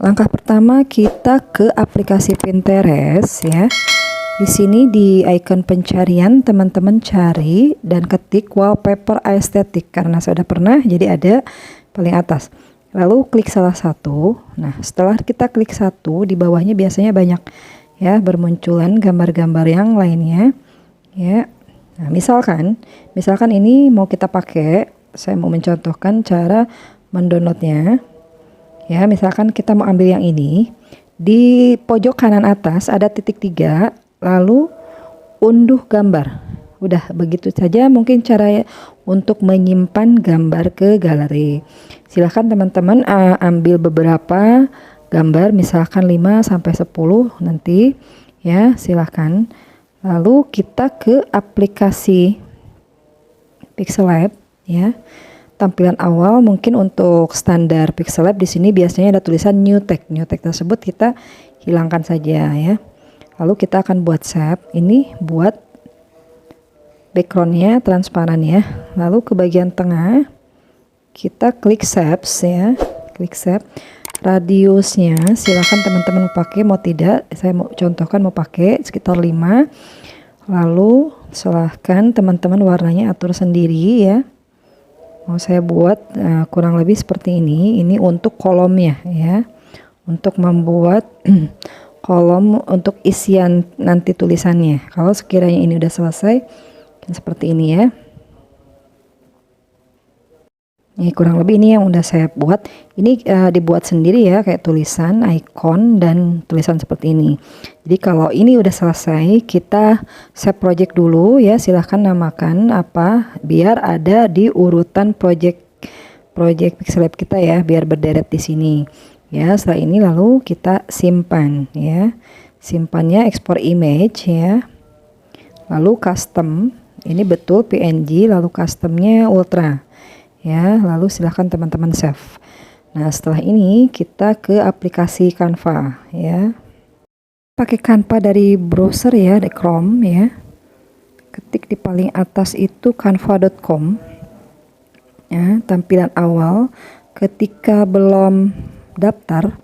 Langkah pertama kita ke aplikasi Pinterest ya. Di sini di icon pencarian teman-teman cari dan ketik wallpaper aesthetic karena saya sudah pernah, jadi ada paling atas. Lalu klik salah satu. Nah, setelah kita klik satu, di bawahnya biasanya banyak ya bermunculan gambar-gambar yang lainnya ya. Nah, misalkan ini mau kita pakai, saya mau mencontohkan cara mendownloadnya. Ya, misalkan kita mau ambil yang ini, di pojok kanan atas ada titik 3, lalu unduh gambar. Udah begitu saja mungkin cara untuk menyimpan gambar ke galeri. Silahkan teman-teman ambil beberapa gambar, misalkan 5 sampai 10 nanti ya, silahkan. Lalu kita ke aplikasi Pixellab ya. Tampilan awal mungkin untuk standar Pixellab di sini biasanya ada tulisan new text. New text tersebut kita hilangkan saja ya. Lalu kita akan buat shape. Ini buat backgroundnya transparan ya. Lalu ke bagian tengah kita klik shapes ya. Klik shape. Radiusnya silahkan teman-teman mau pakai mau tidak. Saya mau contohkan mau pakai sekitar 5. Lalu silahkan teman-teman warnanya atur sendiri ya. Mau saya buat kurang lebih seperti ini. Ini untuk kolomnya ya. Untuk membuat kolom untuk isian nanti tulisannya. Kalau sekiranya ini udah selesai, seperti ini ya. Ini kurang lebih ini yang udah saya buat. Ini dibuat sendiri ya, kayak tulisan, icon, dan tulisan seperti ini. Jadi kalau ini udah selesai, kita save project dulu ya. Silahkan namakan apa, biar ada di urutan project Pixellab kita ya, biar berderet di sini. Ya, setelah ini lalu kita simpan ya. Simpannya export image ya. Lalu custom, ini betul PNG, lalu customnya ultra. Ya, lalu silahkan teman-teman save. Nah, setelah ini kita ke aplikasi Canva ya. Pakai Canva dari browser ya, di Chrome ya. Ketik di paling atas itu canva.com. Ya, tampilan awal ketika belum daftar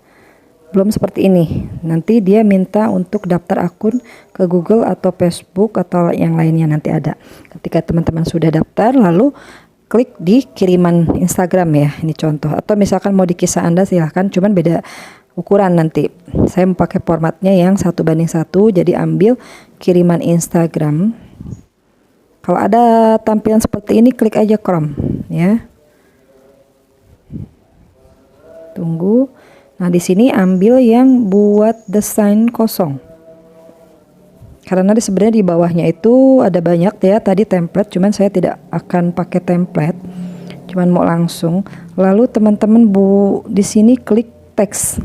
belum seperti ini. Nanti dia minta untuk daftar akun ke Google atau Facebook atau yang lainnya nanti ada. Ketika teman-teman sudah daftar lalu klik di kiriman Instagram ya, ini contoh. Atau misalkan mau di kisah Anda silahkan, cuman beda ukuran nanti. Saya mau pakai formatnya yang 1:1, jadi ambil kiriman Instagram. Kalau ada tampilan seperti ini, klik aja Chrome ya. Tunggu. Nah, di sini ambil yang buat desain kosong. Karena sebenarnya di bawahnya itu ada banyak ya tadi template, cuman saya tidak akan pakai template, cuman mau langsung. Lalu teman-teman di sini klik teks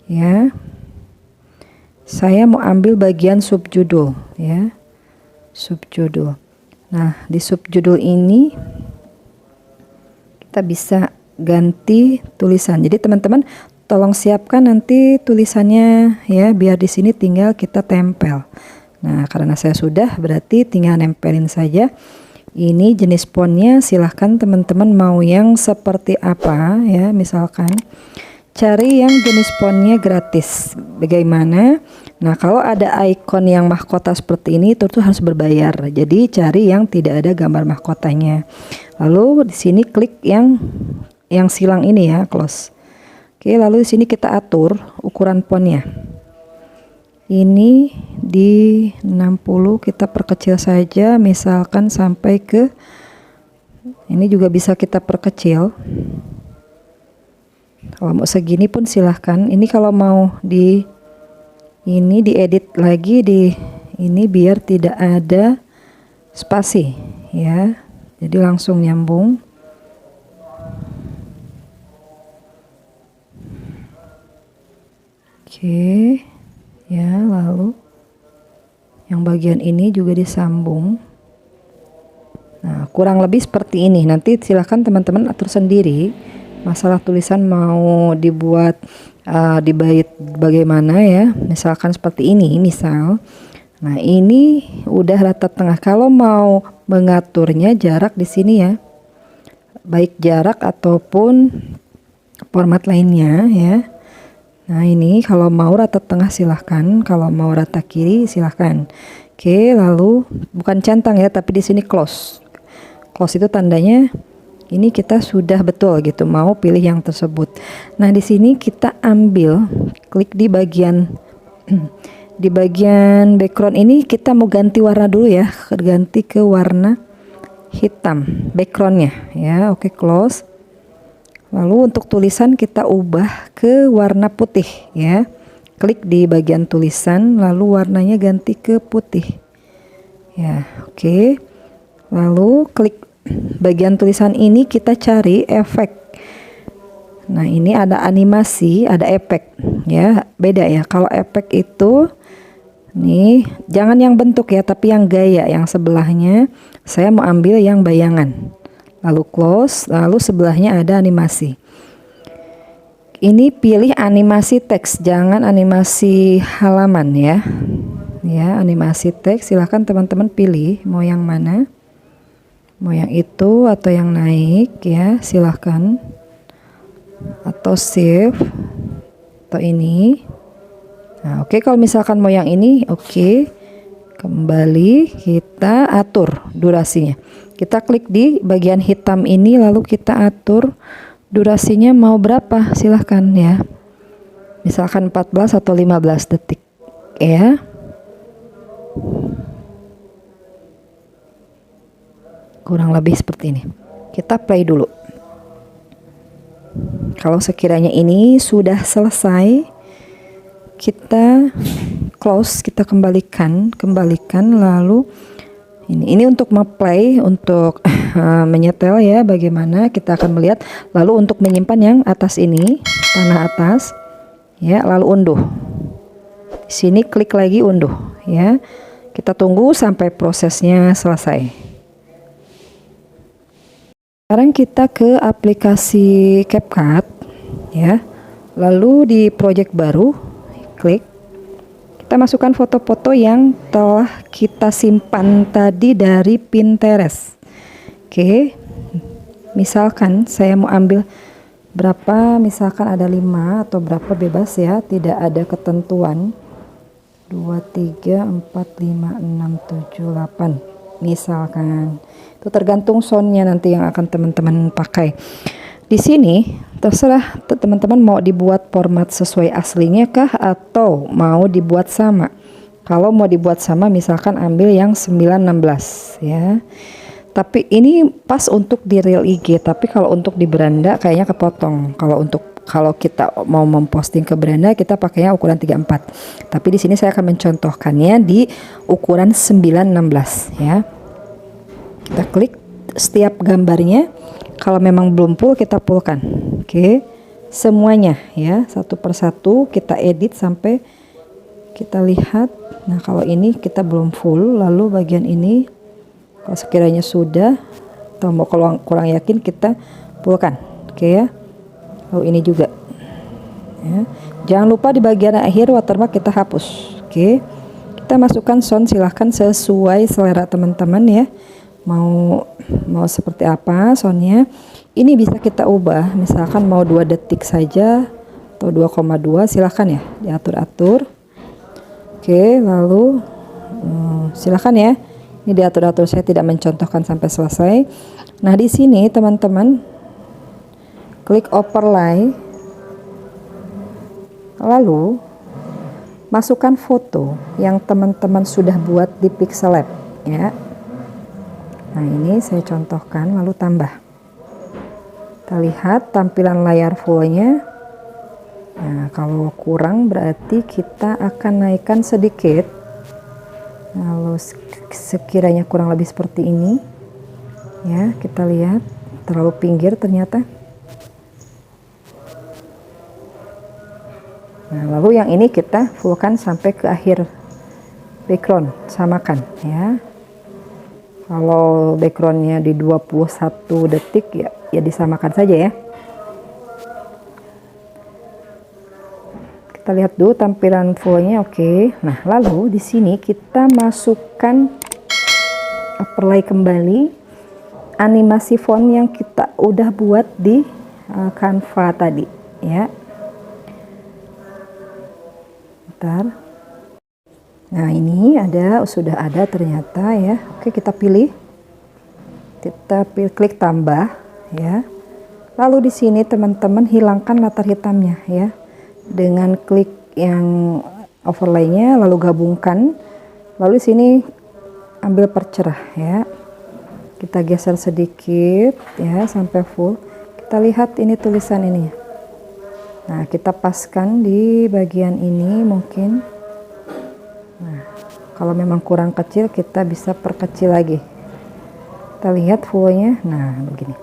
ya. Saya mau ambil bagian subjudul ya, subjudul. Nah, di subjudul ini kita bisa ganti tulisan. Jadi teman-teman tolong siapkan nanti tulisannya ya, biar di sini tinggal kita tempel. Nah, karena saya sudah, berarti tinggal nempelin saja. Ini jenis fontnya, silahkan teman-teman mau yang seperti apa ya. Misalkan cari yang jenis fontnya gratis. Bagaimana? Nah, kalau ada icon yang mahkota seperti ini itu tuh harus berbayar. Jadi cari yang tidak ada gambar mahkotanya. Lalu di sini klik yang silang ini ya, close. Oke, lalu di sini kita atur ukuran fontnya. Ini di 60 kita perkecil saja, misalkan sampai ke ini juga bisa kita perkecil. Kalau mau segini pun silahkan. Ini kalau mau ini diedit lagi di ini biar tidak ada spasi ya. Jadi langsung nyambung. Oke ya, lalu yang bagian ini juga disambung. Nah, kurang lebih seperti ini. Nanti silahkan teman-teman atur sendiri masalah tulisan mau dibuat di bait bagaimana ya, misalkan seperti ini misal. Nah, ini udah rata tengah. Kalau mau mengaturnya jarak di sini ya, baik jarak ataupun format lainnya ya. Nah ini kalau mau rata tengah silahkan, kalau mau rata kiri silahkan. Oke, lalu bukan centang ya, tapi di sini close. Close itu tandanya ini kita sudah betul gitu, mau pilih yang tersebut. Nah di sini kita ambil, klik di bagian di bagian background ini kita mau ganti warna dulu ya, ganti ke warna hitam backgroundnya ya. Oke, close. Lalu untuk tulisan kita ubah ke warna putih ya. Klik di bagian tulisan lalu warnanya ganti ke putih ya. Oke, lalu klik bagian tulisan ini, kita cari efek. Nah ini ada animasi, ada efek ya, beda ya. Kalau efek itu nih, jangan yang bentuk ya, tapi yang gaya, yang sebelahnya saya mau ambil yang bayangan. Lalu close, lalu sebelahnya ada animasi. Ini pilih animasi teks, jangan animasi halaman ya. Ya, animasi teks silahkan teman-teman pilih mau yang mana. Mau yang itu atau yang naik ya, silahkan. Atau save atau ini. Nah, oke, kalau misalkan mau yang ini, oke. Kembali kita atur durasinya. Kita klik di bagian hitam ini lalu kita atur durasinya mau berapa, silahkan ya. Misalkan 14 atau 15 detik ya. Kurang lebih seperti ini. Kita play dulu. Kalau sekiranya ini sudah selesai, kita close, kita kembalikan lalu ini untuk play, untuk menyetel ya, bagaimana kita akan melihat. Lalu untuk menyimpan yang atas ini, panah atas ya, lalu unduh. Di sini klik lagi unduh ya. Kita tunggu sampai prosesnya selesai. Sekarang kita ke aplikasi CapCut ya. Lalu di project baru, klik. Kita masukkan foto-foto yang telah kita simpan tadi dari Pinterest. Oke. Misalkan saya mau ambil berapa, misalkan ada 5 atau berapa, bebas ya, tidak ada ketentuan. 2, 3, 4, 5, 6, 7, 8 misalkan. Itu tergantung soundnya nanti yang akan teman-teman pakai. Di sini terserah teman-teman mau dibuat format sesuai aslinya kah atau mau dibuat sama. Kalau mau dibuat sama misalkan ambil yang 916 ya. Tapi ini pas untuk di reel IG, tapi kalau untuk di beranda kayaknya kepotong. Kalau kita mau memposting ke beranda kita pakainya ukuran 34. Tapi di sini saya akan mencontohkannya di ukuran 916 ya. Kita klik setiap gambarnya, kalau memang belum full kita fullkan. Oke, semuanya ya, satu persatu kita edit sampai kita lihat. Nah kalau ini kita belum full, lalu bagian ini kalau sekiranya sudah atau mau kalau kurang yakin kita fullkan. Oke ya, lalu ini juga ya. Jangan lupa di bagian akhir watermark kita hapus. Oke, kita masukkan sound, silahkan sesuai selera teman-teman ya. Mau seperti apa soundnya. Ini bisa kita ubah, misalkan mau 2 detik saja atau 2,2, silahkan ya, diatur-atur. Oke, lalu silahkan ya, ini diatur-atur, saya tidak mencontohkan sampai selesai. Nah di sini teman-teman klik overlay, lalu masukkan foto yang teman-teman sudah buat di Pixellab ya. Nah ini saya contohkan, lalu tambah. Kita lihat tampilan layar fullnya. Nah kalau kurang berarti kita akan naikkan sedikit. Lalu sekiranya kurang lebih seperti ini ya, kita lihat terlalu pinggir ternyata. Nah lalu yang ini kita fullkan sampai ke akhir background, samakan ya. Kalau backgroundnya di 21 detik ya disamakan saja ya. Kita lihat dulu tampilan fullnya. Oke. Nah lalu di sini kita masukkan overlay kembali animasi font yang kita udah buat di Canva tadi ya. sebentar. Nah, ini sudah ada ternyata ya. Oke, kita pilih. Klik tambah ya. Lalu di sini teman-teman hilangkan latar hitamnya ya. Dengan klik yang overlay-nya lalu gabungkan. Lalu di sini ambil percerah ya. Kita geser sedikit ya sampai full. Kita lihat ini tulisan ini. Nah, kita paskan di bagian ini mungkin. Nah, kalau memang kurang kecil kita bisa perkecil lagi. Kita lihat fullnya. Nah, begini.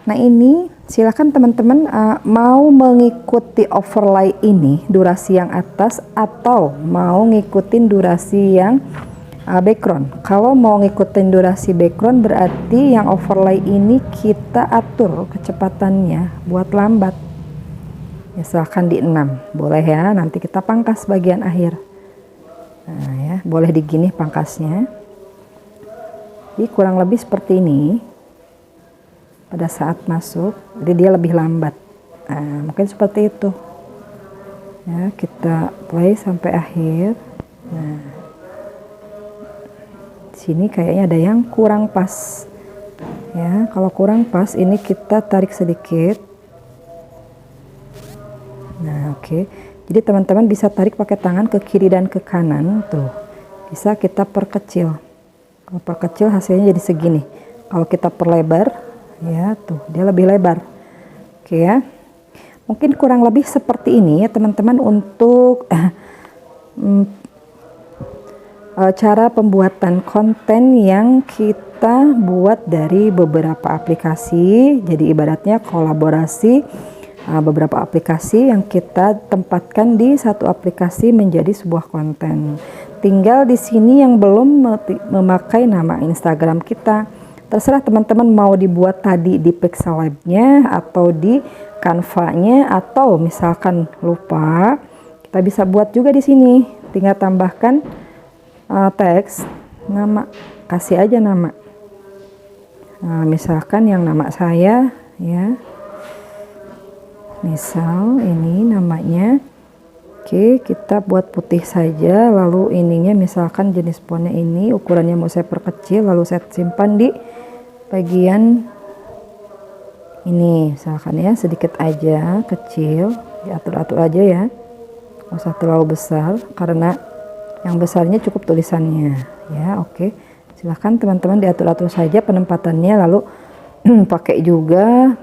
Nah, ini silakan teman-teman mau mengikuti overlay ini durasi yang atas atau mau ngikutin durasi yang background. Kalau mau ngikutin durasi background berarti yang overlay ini kita atur kecepatannya buat lambat. Misalkan di 6 boleh ya, nanti kita pangkas bagian akhir. Nah ya, boleh digini pangkasnya. Jadi kurang lebih seperti ini pada saat masuk, jadi dia lebih lambat. Nah, mungkin seperti itu ya, kita play sampai akhir. Nah, sini kayaknya ada yang kurang pas ya. Kalau kurang pas ini kita tarik sedikit. Nah, oke. Jadi teman-teman bisa tarik pakai tangan ke kiri dan ke kanan tuh, bisa kita perkecil. Kalau perkecil hasilnya jadi segini. Kalau kita perlebar ya tuh dia lebih lebar. Oke ya, mungkin kurang lebih seperti ini ya teman-teman untuk cara pembuatan konten yang kita buat dari beberapa aplikasi. Jadi ibaratnya kolaborasi beberapa aplikasi yang kita tempatkan di satu aplikasi menjadi sebuah konten. Tinggal di sini yang belum memakai nama Instagram kita, terserah teman-teman mau dibuat tadi di Pixellab-nya atau di Canva-nya, atau misalkan lupa, kita bisa buat juga di sini. Tinggal tambahkan teks, nama, kasih aja nama. Nah, misalkan yang nama saya ya. Misal ini namanya. Oke, kita buat putih saja, lalu ininya misalkan jenis fontnya ini, ukurannya mau saya perkecil, lalu saya simpan di bagian ini misalkan ya, sedikit aja, kecil, diatur-atur aja ya, nggak usah terlalu besar karena yang besarnya cukup tulisannya ya. Oke, silahkan teman-teman diatur-atur saja penempatannya, lalu pakai juga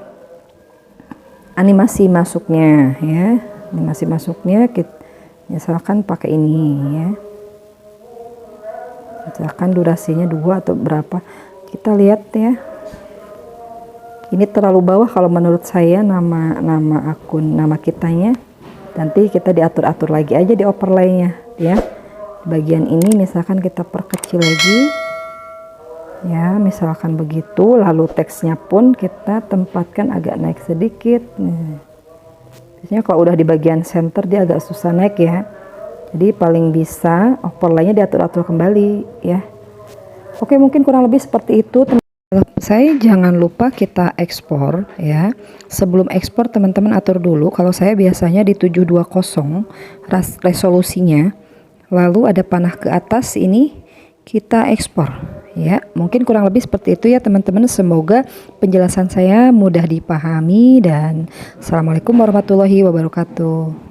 animasi masuknya ya. Animasi masuknya kita misalkan pakai ini ya, misalkan durasinya 2 atau berapa, kita lihat ya. Ini terlalu bawah kalau menurut saya nama akun, nama kitanya. Nanti kita diatur-atur lagi aja di overlay-nya ya. Bagian ini misalkan kita perkecil lagi ya, misalkan begitu. Lalu teksnya pun kita tempatkan agak naik sedikit. Nah, biasanya kalau udah di bagian center dia agak susah naik ya, jadi paling bisa overlay-nya diatur-atur kembali ya. Oke, mungkin kurang lebih seperti itu. Saya jangan lupa kita ekspor ya. Sebelum ekspor teman-teman atur dulu, kalau saya biasanya di 720 resolusinya, lalu ada panah ke atas, ini kita ekspor ya. Mungkin kurang lebih seperti itu ya teman-teman. Semoga penjelasan saya mudah dipahami, dan assalamualaikum warahmatullahi wabarakatuh.